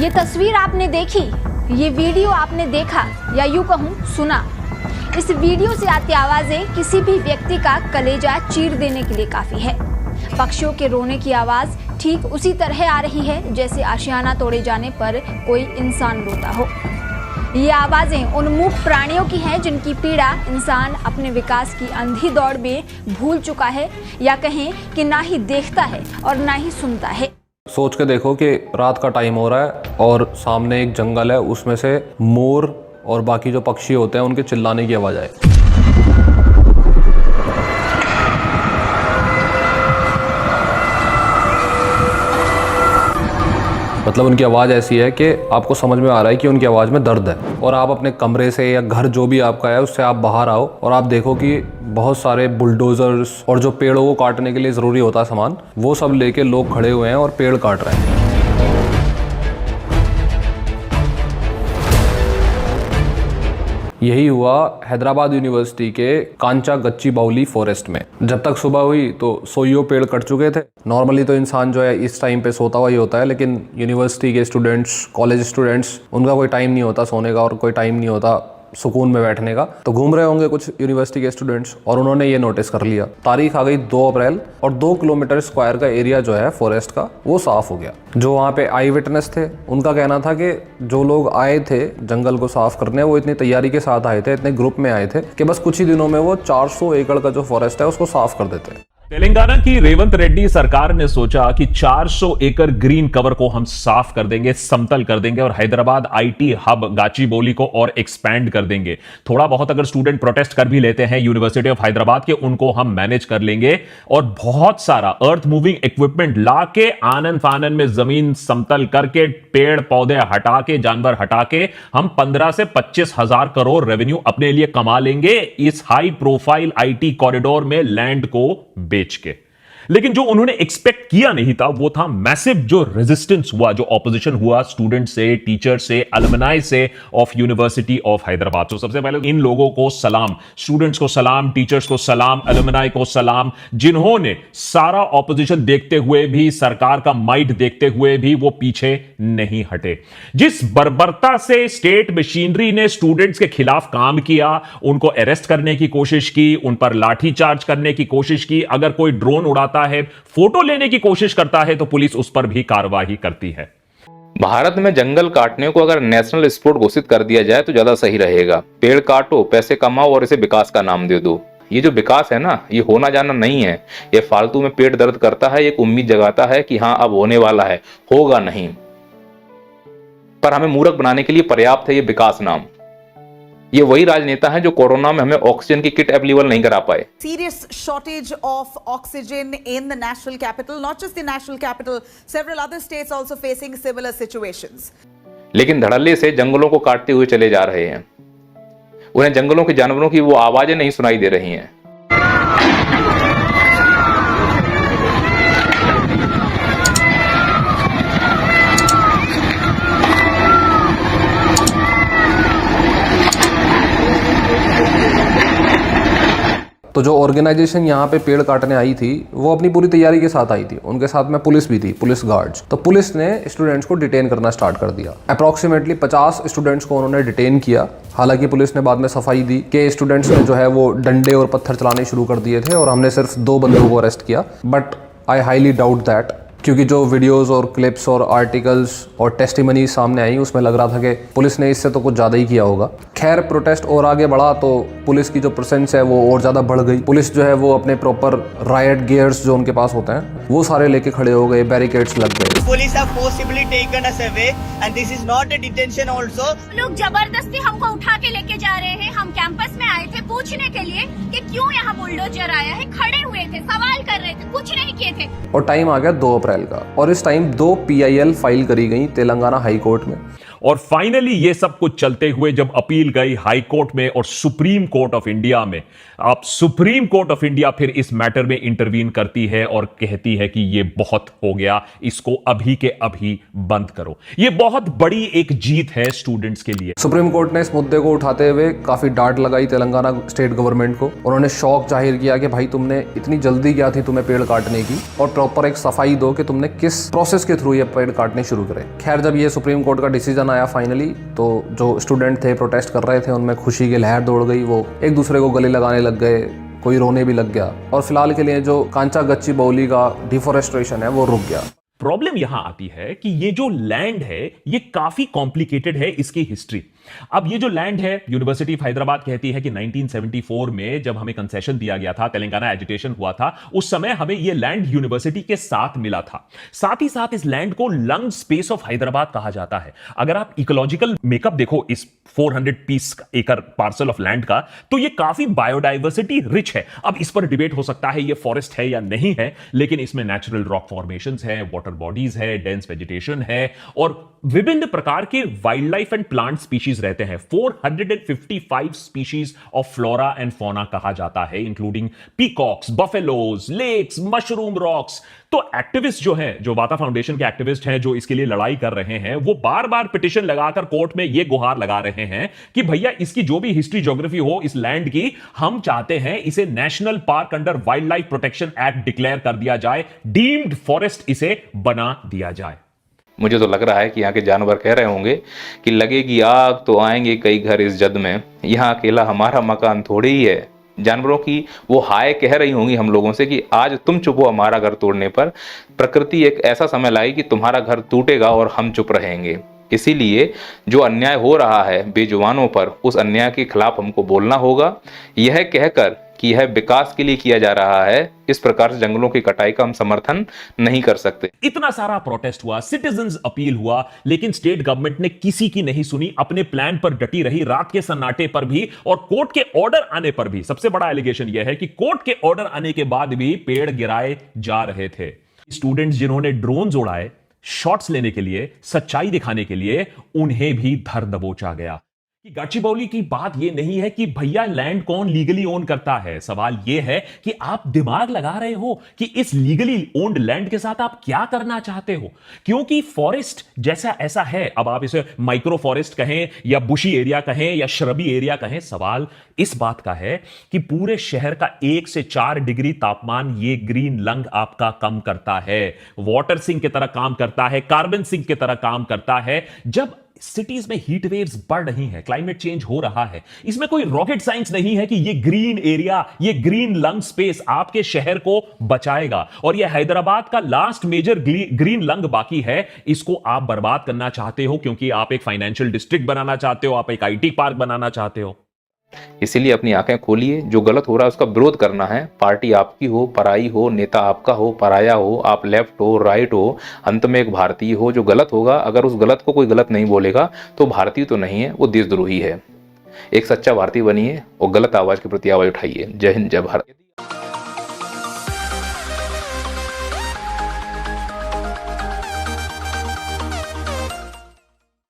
ये तस्वीर आपने देखी, ये वीडियो आपने देखा या यूं कहूं सुना, इस वीडियो से आती आवाजें किसी भी व्यक्ति का कलेजा चीर देने के लिए काफी है। पक्षियों के रोने की आवाज ठीक उसी तरह आ रही है जैसे आशियाना तोड़े जाने पर कोई इंसान रोता हो। ये आवाजें उन मूक प्राणियों की हैं जिनकी पीड़ा इंसान अपने विकास की अंधी दौड़ में भूल चुका है, या कहें कि ना ही देखता है और ना ही सुनता है। सोच के देखो कि रात का टाइम हो रहा है और सामने एक जंगल है, उसमें से मोर और बाकी जो पक्षी होते हैं उनके चिल्लाने की आवाज आए। मतलब उनकी आवाज़ ऐसी है कि आपको समझ में आ रहा है कि उनकी आवाज़ में दर्द है, और आप अपने कमरे से या घर जो भी आपका है उससे आप बाहर आओ और आप देखो कि बहुत सारे बुलडोजर्स और जो पेड़ों को काटने के लिए ज़रूरी होता है सामान, वो सब लेके लोग खड़े हुए हैं और पेड़ काट रहे हैं। यही हुआ हैदराबाद यूनिवर्सिटी के कांचा गच्ची बाउली फॉरेस्ट में। जब तक सुबह हुई तो सोइयों पेड़ कट चुके थे। नॉर्मली तो इंसान जो है इस टाइम पे सोता हुआ ही होता है, लेकिन यूनिवर्सिटी के स्टूडेंट्स, कॉलेज स्टूडेंट्स, उनका कोई टाइम नहीं होता सोने का और कोई टाइम नहीं होता सुकून में बैठने का। तो घूम रहे होंगे कुछ यूनिवर्सिटी के स्टूडेंट्स और उन्होंने ये नोटिस कर लिया। तारीख आ गई 2 अप्रैल और 2 किलोमीटर स्क्वायर का एरिया जो है फॉरेस्ट का वो साफ हो गया। जो वहाँ पे आई विटनेस थे उनका कहना था कि जो लोग आए थे जंगल को साफ करने वो इतनी तैयारी के साथ आए थे, इतने ग्रुप में आए थे कि बस कुछ ही दिनों में वो 400 एकड़ का जो फॉरेस्ट है उसको साफ कर देते। तेलंगाना की रेवंत रेड्डी सरकार ने सोचा कि 400 एकड़ ग्रीन कवर को हम साफ कर देंगे, समतल कर देंगे और हैदराबाद आईटी हब गाचीबोली को और एक्सपैंड कर देंगे। थोड़ा बहुत अगर स्टूडेंट प्रोटेस्ट कर भी लेते हैं यूनिवर्सिटी ऑफ हैदराबाद के, उनको हम मैनेज कर लेंगे और बहुत सारा अर्थ मूविंग इक्विपमेंट ला के आनन फानन में जमीन समतल करके, पेड़ पौधे हटा के, जानवर हटा के हम 15 से 25 हजार करोड़ रेवेन्यू अपने लिए कमा लेंगे इस हाई प्रोफाइल आईटी कॉरिडोर में लैंड को बेच के। लेकिन जो उन्होंने एक्सपेक्ट किया नहीं था वो था मैसिव जो रेजिस्टेंस हुआ, जो ऑपोजिशन हुआ स्टूडेंट से, टीचर से, अलुमनाई से ऑफ यूनिवर्सिटी ऑफ हैदराबाद। तो सबसे पहले इन लोगों को सलाम, स्टूडेंट्स को सलाम, टीचर्स को सलाम, अलुमनाई को सलाम, जिन्होंने सारा ऑपोजिशन देखते हुए भी, सरकार का माइट देखते हुए भी वो पीछे नहीं हटे। जिस बर्बरता से स्टेट मशीनरी ने स्टूडेंट्स के खिलाफ काम किया, उनको अरेस्ट करने की कोशिश की, उन पर लाठी चार्ज करने की कोशिश की, अगर कोई ड्रोन उड़ाता है, फोटो लेने की कोशिश करता है तो पुलिस उस पर भी कार्रवाई करती है। भारत में जंगल काटने को अगर नेशनल स्पोर्ट घोषित कर दिया जाए तो ज्यादा सही रहेगा। पेड़ काटो, पैसे कमाओ और इसे विकास का नाम दे दो। ये जो विकास है ना, ये होना जाना नहीं है। ये फालतू में पेट दर्द करता है, एक उम्मीद जगाता है कि हाँ अब होने वाला है, होगा नहीं। पर हमें मूर्ख बनाने के लिए पर्याप्त है ये विकास नाम। ये वही राजनेता हैं जो कोरोना में हमें ऑक्सीजन की किट अवेलेबल नहीं करा पाए। Serious shortage of oxygen in the national capital, not just the national capital, several other states also facing similar situations. लेकिन धड़ल्ले से जंगलों को काटते हुए चले जा रहे हैं। उन्हें जंगलों के जानवरों की वो आवाजें नहीं सुनाई दे रही हैं। तो जो ऑर्गेनाइजेशन यहाँ पे पेड़ काटने आई थी वो अपनी पूरी तैयारी के साथ आई थी। उनके साथ में पुलिस भी थी, पुलिस गार्ड्स। तो पुलिस ने स्टूडेंट्स को डिटेन करना स्टार्ट कर दिया। अप्रॉक्सीमेटली 50 स्टूडेंट्स को उन्होंने डिटेन किया। हालांकि पुलिस ने बाद में सफाई दी कि स्टूडेंट्स ने जो है वो डंडे और पत्थर चलाने शुरू कर दिए थे और हमने सिर्फ 2 बंदों को अरेस्ट किया। But I highly doubt that, क्योंकि जो वीडियोस और क्लिप्स और आर्टिकल्स और टेस्टिमनी सामने आई उसमें लग रहा था कि पुलिस ने इससे तो कुछ ज़्यादा ही किया होगा। खैर, प्रोटेस्ट और आगे बढ़ा तो पुलिस की जो प्रेजेंस है वो और ज़्यादा बढ़ गई। पुलिस जो है वो अपने प्रॉपर रायट गियर्स जो उनके पास होते हैं वो सारे लेके खड़े हो गए, बैरिकेड्स लग गए। Police have forcibly taken us away and this is not a detention also. लोग जबरदस्ती हमको उठा के लेके जा रहे हैं। हम कैंपस में आए थे पूछने के लिए कि क्यों यहाँ बुलडोजर आया है, खड़े हुए थे, सवाल कर रहे थे, कुछ नहीं किए थे। और टाइम आ गया 2 अप्रैल का और इस टाइम 2 PIL फाइल करी गई तेलंगाना हाई कोर्ट में। और फाइनली ये सब कुछ चलते हुए जब अपील गई हाई कोर्ट में और सुप्रीम कोर्ट ऑफ इंडिया में, अब सुप्रीम कोर्ट ऑफ इंडिया फिर इस मैटर में इंटरवीन करती है और कहती है कि ये बहुत हो गया, इसको अभी के अभी बंद करो। ये बहुत बड़ी एक जीत है स्टूडेंट्स के लिए। सुप्रीम कोर्ट ने इस मुद्दे को उठाते हुए काफी डांट लगाई तेलंगाना स्टेट गवर्नमेंट को। उन्होंने शौक जाहिर किया कि भाई तुमने इतनी जल्दी क्या थी तुम्हें पेड़ काटने की, और प्रॉपर एक सफाई दो कि तुमने किस प्रोसेस के थ्रू ये पेड़ काटने शुरू करे। खैर जब ये सुप्रीम कोर्ट का डिसीजन आया फाइनली, तो जो स्टूडेंट थे प्रोटेस्ट कर रहे थे उनमें खुशी की लहर दौड़ गई। वो एक दूसरे को गले लगाने लग गए, कोई रोने भी लग गया, और फिलहाल के लिए जो कांचा गच्चीबौली का डिफोरेस्ट्रेशन है वो रुक गया। प्रॉब्लम यहां आती है कि ये जो लैंड है ये काफी कॉम्प्लिकेटेड है, इसकी हिस्ट्री। अब ये जो लैंड है, यूनिवर्सिटी ऑफ हैदराबाद कहती है कि 1974 में जब हमें कंसेशन दिया गया था, तेलंगाना एजिटेशन हुआ था, उस समय हमें ये लैंड यूनिवर्सिटी के साथ मिला था। साथ ही साथ इस लैंड को लंग स्पेस ऑफ हैदराबाद कहा जाता है। अगर आप इकोलॉजिकल मेकअप देखो इस 400 एकड़ पार्सल ऑफ लैंड का, तो ये काफी बायोडाइवर्सिटी रिच है। अब इस पर डिबेट हो सकता है ये फॉरेस्ट है या नहीं है, लेकिन इसमें नेचुरल रॉक फॉर्मेशंस है, वाटर बॉडीज है, डेंस वेजिटेशन है, और विभिन्न प्रकार के wildlife and plant species रहते हैं। 455 species of flora and fauna कहा जाता है, including peacocks, buffaloes, lakes, mushroom rocks. तो एक्टिविस्ट जो हैं, जो वाता फाउंडेशन के एक्टिविस्ट हैं, जो इसके लिए लड़ाई कर रहे हैं, वो बार बार पिटिशन लगाकर कोर्ट में ये गुहार लगा रहे हैं कि भैया इसकी जो भी हिस्ट्री ज्योग्राफी हो इस लैंड की, हम चाहते हैं इसे national park under wild life protection act declare कर दिया जाए, डीम्ड फॉरेस्ट इसे बना दिया जाए। मुझे तो लग रहा है कि यहाँ के जानवर कह रहे होंगे कि लगेगी आग तो आएंगे कई घर इस जद में, यहाँ अकेला हमारा मकान थोड़ी ही है। जानवरों की वो हाय कह रही होंगी हम लोगों से कि आज तुम चुप हो हमारा घर तोड़ने पर, प्रकृति एक ऐसा समय लाएगी कि तुम्हारा घर टूटेगा और हम चुप रहेंगे। इसीलिए जो अन्याय हो रहा है बेजुबानों पर, उस अन्याय के खिलाफ हमको बोलना होगा। यह कहकर कि यह विकास के लिए किया जा रहा है, इस प्रकार से जंगलों की कटाई का हम समर्थन नहीं कर सकते। इतना सारा प्रोटेस्ट हुआ, सिटीजंस अपील हुआ, लेकिन स्टेट गवर्नमेंट ने किसी की नहीं सुनी, अपने प्लान पर डटी रही, रात के सन्नाटे पर भी और कोर्ट के ऑर्डर आने पर भी। सबसे बड़ा एलिगेशन यह है कि कोर्ट के ऑर्डर आने के बाद भी पेड़ गिराए जा रहे थे। स्टूडेंट्स जिन्होंने ड्रोन उड़ाए शॉट्स लेने के लिए, सच्चाई दिखाने के लिए, उन्हें भी धर दबोचा गया। कि गच्चीबौली की बात यह नहीं है कि भैया लैंड कौन लीगली ओन करता है, सवाल यह है कि आप दिमाग लगा रहे हो कि इस लीगली ओन्ड लैंड के साथ आप क्या करना चाहते हो। क्योंकि फॉरेस्ट जैसा ऐसा है, अब आप इसे माइक्रो फॉरेस्ट कहें या बुशी एरिया कहें या श्रबी एरिया कहें, सवाल इस बात का है कि पूरे शहर का 1 से 4 डिग्री तापमान ये ग्रीन लंग आपका कम करता है, वाटर सिंक की तरह काम करता है, कार्बन सिंक की तरह काम करता है। जब सिटीज में हीट वेव्स बढ़ रही हैं, क्लाइमेट चेंज हो रहा है, इसमें कोई रॉकेट साइंस नहीं है कि ये ग्रीन एरिया, ये ग्रीन लंग स्पेस आपके शहर को बचाएगा। और ये हैदराबाद का लास्ट मेजर ग्रीन लंग बाकी है, इसको आप बर्बाद करना चाहते हो क्योंकि आप एक फाइनेंशियल डिस्ट्रिक्ट बनाना चाहते हो, आप एक आईटी पार्क बनाना चाहते हो। इसीलिए अपनी आंखें खोलिए, जो गलत हो रहा है उसका विरोध करना है। पार्टी आपकी हो, पराई हो, नेता आपका हो, पराया हो, आप लेफ्ट हो, राइट हो, अंत में एक भारतीय हो। जो गलत होगा, अगर उस गलत को कोई गलत नहीं बोलेगा तो भारतीय तो नहीं है, वो देशद्रोही है। एक सच्चा भारतीय बनिए और गलत आवाज के प्रति आवाज उठाइए। जय हिंद, जय भारत।